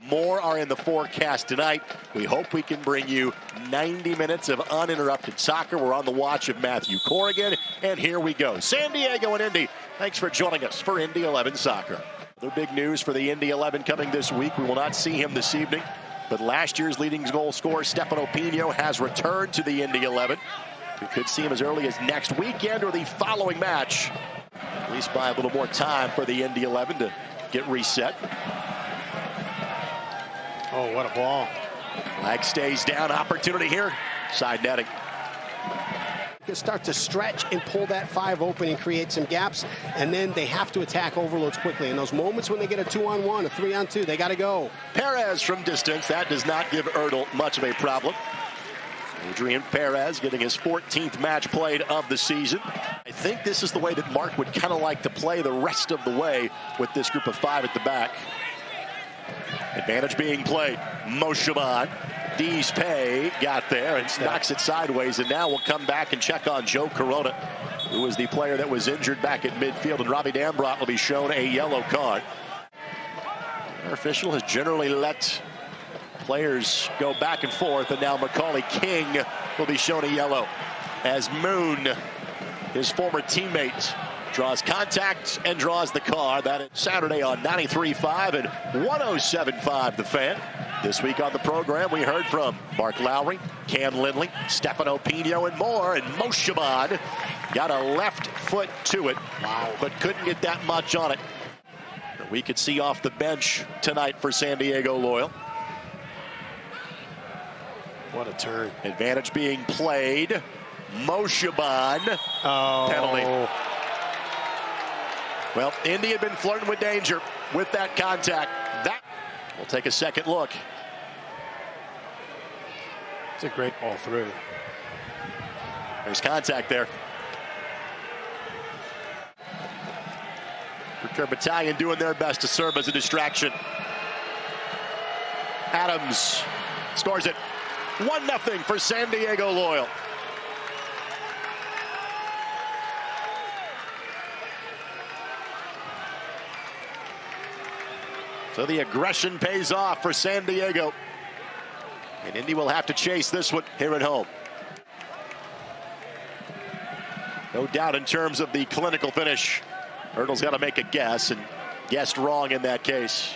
More are in the forecast tonight. We hope we can bring you 90 minutes of uninterrupted soccer. We're on the watch of Matthew Corrigan, and here we go. San Diego and Indy, thanks for joining us for Indy 11 Soccer. Other big news for the Indy 11 coming this week. We will not see him this evening, but last year's leading goal scorer, Stefano Pino, has returned to the Indy 11. We could see him as early as next weekend or the following match. At least buy a little more time for the Indy 11 to get reset. Oh, what a ball. Flag stays down. Opportunity here. Side netting. You start to stretch and pull that 5 open and create some gaps, and then they have to attack overloads quickly. In those moments when they get a 2-on-1, a 3-on-2, they got to go. Perez from distance. That does not give Ertl much of a problem. Adrian Perez getting his 14th match played of the season. I think this is the way that Mark would kind of like to play the rest of the way with this group of 5 at the back. Advantage being played. Moshaban. Dees Pay got there and knocks it sideways, and now we'll come back and check on Joe Corona, who was the player that was injured back at midfield, and Robbie Dambrot will be shown a yellow card. Our official has generally let players go back and forth, and now Macaulay King will be shown a yellow as Moon, his former teammate, draws contact and draws the card. That is Saturday on 93.5 and 107.5 The Fan. This week on the program, we heard from Mark Lowry, Cam Lindley, Stefano Pino, and more. And Moshaban got a left foot to it, but couldn't get that much on it. We could see off the bench tonight for San Diego Loyal. What a turn. Advantage being played. Moshaban. Penalty. Well, Indy had been flirting with danger with that contact. That we'll take a second look. It's a great ball through. There's contact there. Return Battalion doing their best to serve as a distraction. Adams scores it. 1-0 for San Diego Loyal. So the aggression pays off for San Diego. And Indy will have to chase this one here at home. No doubt in terms of the clinical finish. Ertl's got to make a guess, and guessed wrong in that case.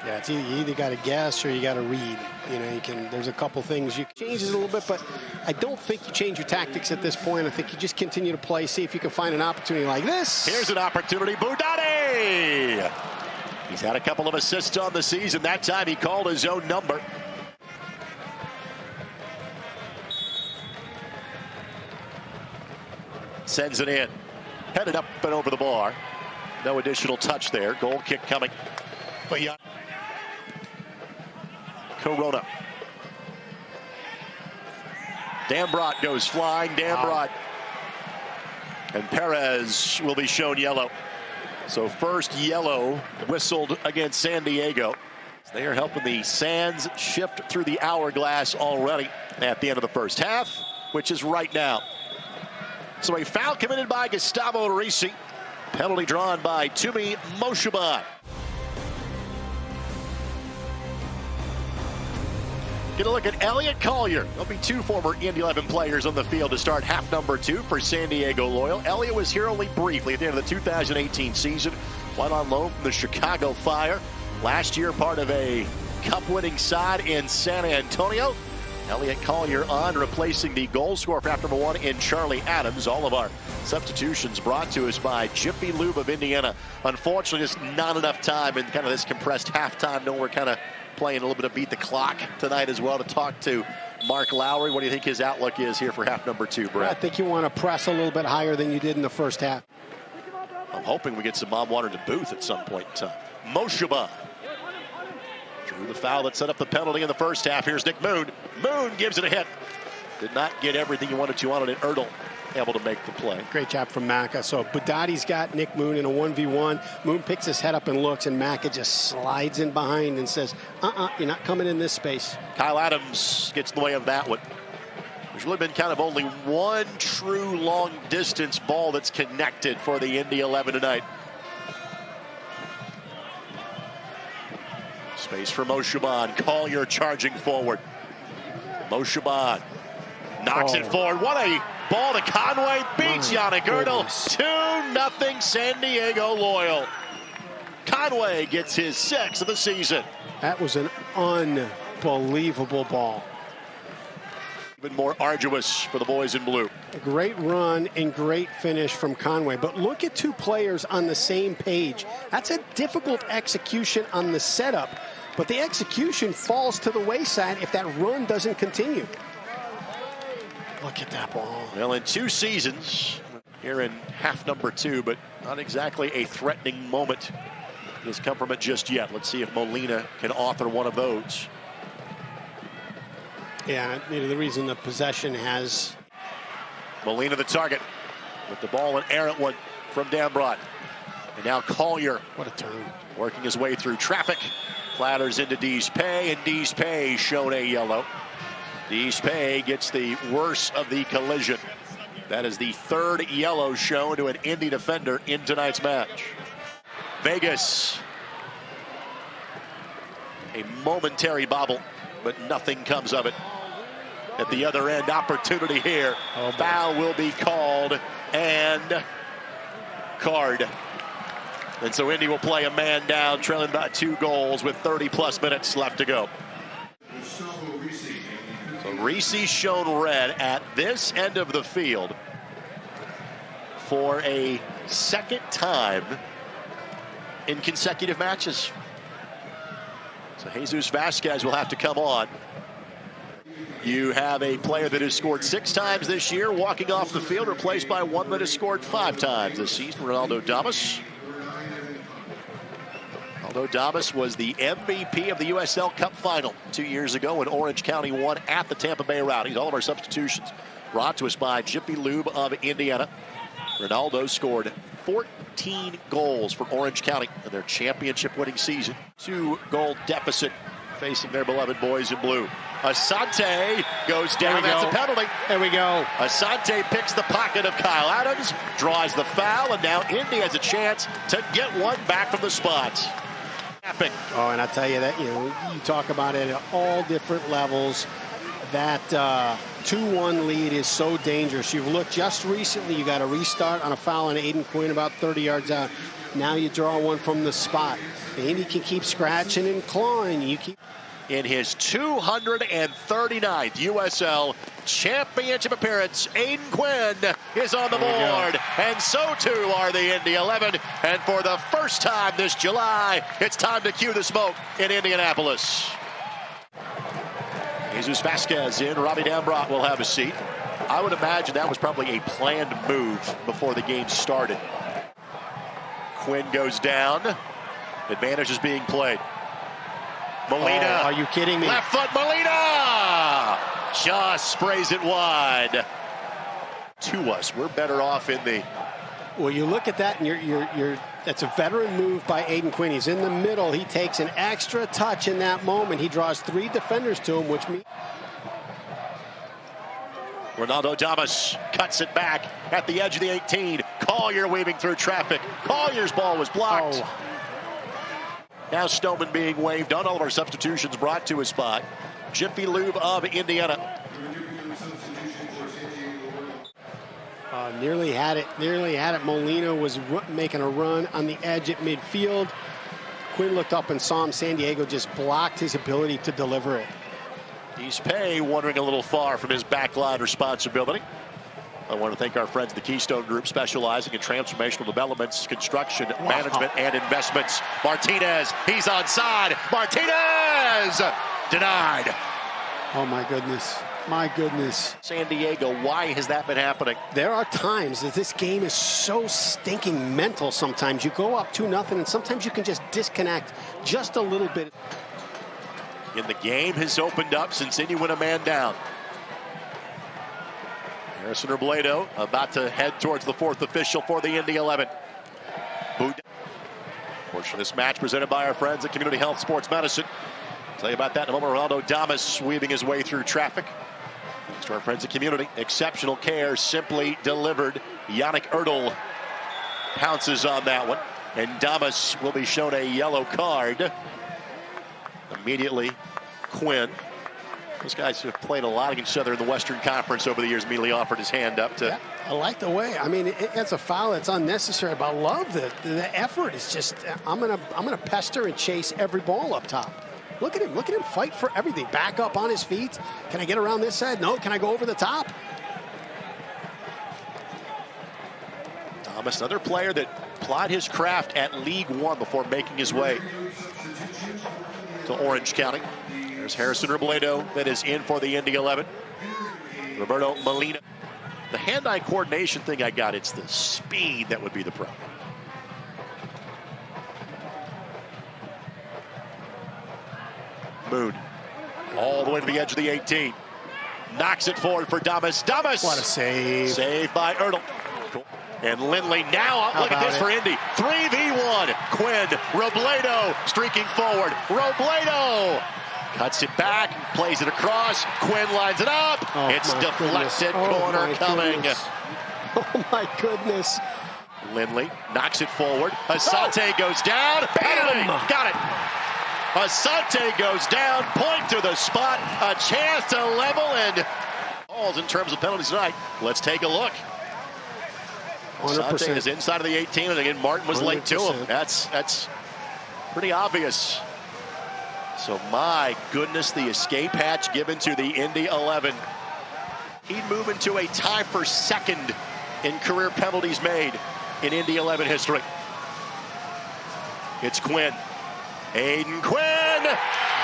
Yeah, it's either, you either got to guess or you got to read. You know, there's a couple things you can change it a little bit, but I don't think you change your tactics at this point. I think you just continue to play, see if you can find an opportunity like this. Here's an opportunity. Boudade! He's had a couple of assists on the season. That time he called his own number. Sends it in. Headed up and over the bar. No additional touch there. Goal kick coming. But yeah. Corona. Dambrot goes flying. Dambrot. And Perez will be shown yellow. So first yellow whistled against San Diego. They are helping the Sands shift through the hourglass already at the end of the first half, which is right now. So a foul committed by Gustavo Risi. Penalty drawn by Tumi Moshaban. Get a look at Elliot Collier. There'll be 2 former Indy 11 players on the field to start half number 2 for San Diego Loyal. Elliot was here only briefly at the end of the 2018 season. Went on loan from the Chicago Fire. Last year, part of a cup-winning side in San Antonio. Elliot Collier on, replacing the goal scorer for half number 1 in Charlie Adams. All of our substitutions brought to us by Jiffy Lube of Indiana. Unfortunately, just not enough time in kind of this compressed halftime. No, we're kind of playing a little bit of beat the clock tonight as well to talk to Mark Lowry. What do you think his outlook is here for half number 2, Brett? I think you want to press a little bit higher than you did in the first half. I'm hoping we get some mom water in the booth at some point in time. Moshaban drew the foul that set up the penalty in the first half. Here's Nick Moon. Moon gives it a hit. Did not get everything he wanted to on it, and Ertl able to make the play. Great job from Maka. So Boudady's got Nick Moon in a 1v1. Moon picks his head up and looks, and Maka just slides in behind and says, you're not coming in this space. Kyle Adams gets in the way of that one. There's really been kind of only one true long-distance ball that's connected for the Indy 11 tonight. Space for Moshaban. Collier charging forward. Moshaban knocks it forward. What a ball to Conway. Beats Yannick Erdl. 2-0 San Diego Loyal. Conway gets his 6th of the season. That was an unbelievable ball. Even more arduous for the boys in blue. A great run and great finish from Conway. But look at two players on the same page. That's a difficult execution on the setup. But the execution falls to the wayside if that run doesn't continue. Look at that ball. Well, in 2 seasons, here in half number 2, but not exactly a threatening moment has come from it just yet. Let's see if Molina can author one of those. Yeah, the reason the possession has... Molina the target with the ball, an errant one from Dambrot. And now Collier. What a turn. Working his way through traffic. Clatters into Deespay, and Deespay shown a yellow. Deespay gets the worst of the collision. That is the 3rd yellow shown to an Indy defender in tonight's match. Vegas. A momentary bobble, but nothing comes of it. At the other end, opportunity here. Foul will be called and card. And so Indy will play a man down, trailing by 2 goals with 30+ minutes left to go. So Reese shown red at this end of the field for a 2nd time in consecutive matches. So Jesus Vasquez will have to come on. You have a player that has scored 6 times this year, walking off the field, replaced by one that has scored 5 times this season, Ronaldo Damas. Ronaldo Damas was the MVP of the USL Cup final 2 years ago when Orange County won at the Tampa Bay Rowdies. All of our substitutions brought to us by Jiffy Lube of Indiana. Ronaldo scored 14 goals for Orange County in their championship-winning season. 2-goal deficit facing their beloved boys in blue. Asante goes down. That's a penalty. There we go. Asante picks the pocket of Kyle Adams, draws the foul, and now Indy has a chance to get one back from the spot. Epic. Oh, and I tell you that, you talk about it at all different levels. That 2-1 lead is so dangerous. You've looked just recently, you got a restart on a foul on Aiden Quinn about 30 yards out. Now you draw one from the spot. Indy can keep scratching and clawing. You keep... In his 239th USL Championship appearance, Aiden Quinn is on the board, and so too are the Indy 11. And for the first time this July, it's time to cue the smoke in Indianapolis. Jesus Vasquez in. Robbie Dambrot will have a seat. I would imagine that was probably a planned move before the game started. Quinn goes down. Advantage is being played. Molina. Oh, are you kidding me? Left foot, Molina! Just sprays it wide. To us, we're better off in the... Well, you look at that, and that's a veteran move by Aiden Quinn. He's in the middle. He takes an extra touch in that moment. He draws 3 defenders to him, which means... Ronaldo Damas cuts it back at the edge of the 18. Collier weaving through traffic. Collier's ball was blocked. Oh. Now Stoneman being waved on. All of our substitutions brought to a spot. Jiffy Lube of Indiana. Nearly had it. Molina was making a run on the edge at midfield. Quinn looked up and saw him. San Diego just blocked his ability to deliver it. Deespay wandering a little far from his backline responsibility. I want to thank our friends at the Keystone Group, specializing in transformational developments, construction, management, and investments. Martinez, he's onside. Martinez! Denied. Oh, my goodness. My goodness. San Diego, why has that been happening? There are times that this game is so stinking mental sometimes. You go up 2-0, and sometimes you can just disconnect just a little bit. And the game has opened up since Indy went a man down. Harrison Robledo about to head towards the 4th official for the Indy 11. Portion of this match presented by our friends at Community Health Sports Medicine. I'll tell you about that in a moment. Ronaldo Damas weaving his way through traffic. Thanks to our friends at Community. Exceptional care simply delivered. Yannick Erdl pounces on that one. And Damas will be shown a yellow card. Immediately, Quinn. Those guys have played a lot against each other in the Western Conference over the years. Immediately offered his hand up to. Yeah, I like the way. I mean, it's a foul that's unnecessary, but I love the effort. It's just I'm gonna pester and chase every ball up top. Look at him. Look at him fight for everything. Back up on his feet. Can I get around this side? No. Can I go over the top? Thomas, another player that plied his craft at League One before making his way to Orange County. There's Harrison Robledo that is in for the Indy 11. Roberto Molina. The hand-eye coordination thing I got, it's the speed that would be the problem. Moon all the way to the edge of the 18. Knocks it forward for Damas. Damas! What a save. Saved by Ertl. And Lindley now, look at this for Indy. 3v1. Quinn, Robledo streaking forward. Robledo cuts it back, plays it across. Quinn lines it up. Oh, it's deflected, corner coming. Goodness. Oh my goodness. Lindley knocks it forward. Asante goes down. Bam! Got it. Asante goes down. Point to the spot. A chance to level and balls in terms of penalties tonight. Let's take a look. 100%. Asante is inside of the 18, and again, Martin was 100%. Late to him. That's pretty obvious. So, my goodness, the escape hatch given to the Indy 11. He'd move into a tie for second in career penalties made in Indy 11 history. It's Quinn. Aiden Quinn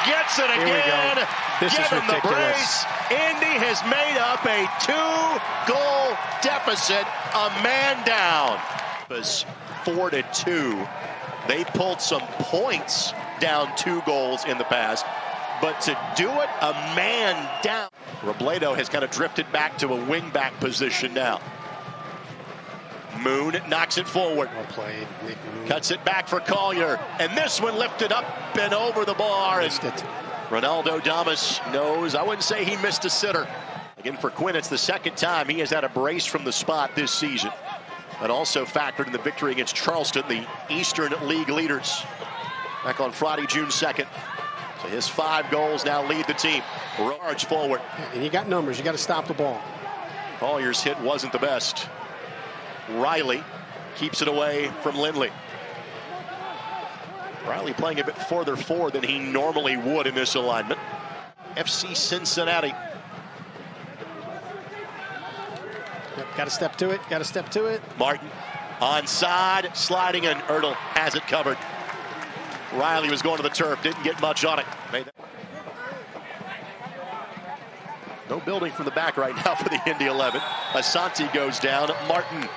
gets it again. This Give is him ridiculous. The brace. Indy has made up a 2-goal deficit, a man down. It was 4-2. They pulled some points down 2 goals in the past, but to do it a man down. Robledo has kind of drifted back to a wing-back position now. Moon knocks it forward. Well played, Nick Moon. Cuts it back for Collier, and this one lifted up and over the bar. Missed it. Ronaldo Damas knows, I wouldn't say he missed a sitter. Again, for Quinn, it's the second time he has had a brace from the spot this season. That also factored in the victory against Charleston, the Eastern League leaders, back on Friday, June 2nd. So his 5 goals now lead the team. Charge forward. And you got numbers. You got to stop the ball. Collier's hit wasn't the best. Riley keeps it away from Lindley. Riley playing a bit further forward than he normally would in this alignment. FC Cincinnati. Yep, got to step to it. Got to step to it. Martin onside, sliding, and Ertl has it covered. Riley was going to the turf, didn't get much on it. No building from the back right now for the Indy 11. Asante goes down. Martin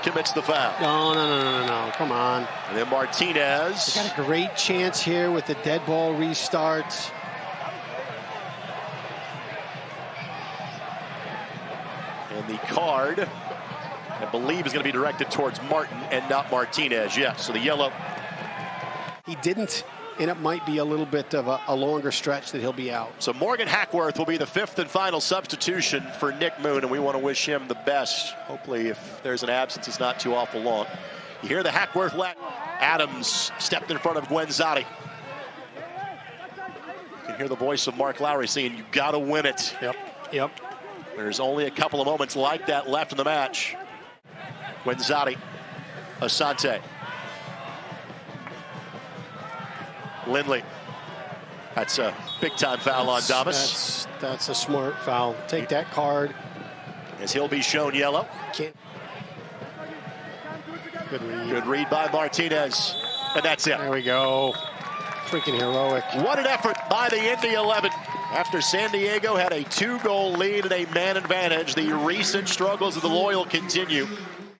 commits the foul. No. Come on. And then Martinez. They got a great chance here with the dead ball restart. And the card, I believe, is going to be directed towards Martin and not Martinez. Yeah, so the yellow. He didn't, and it might be a little bit of a longer stretch that he'll be out. So Morgan Hackworth will be the 5th and final substitution for Nick Moon, and we want to wish him the best. Hopefully, if there's an absence, it's not too awful long. You hear the Hackworth laugh. Adams stepped in front of Guenzati. You can hear the voice of Mark Lowry saying, "You got to win it." Yep. There's only a couple of moments like that left in the match. Guenzati, Asante. Lindley. That's a big-time foul on Damas. That's a smart foul. Take that card. As he'll be shown yellow. Good read. Good read by Martinez. And that's it. There we go. Freaking heroic. What an effort by the Indy 11. After San Diego had a 2-goal lead and a man advantage, the recent struggles of the Loyal continue.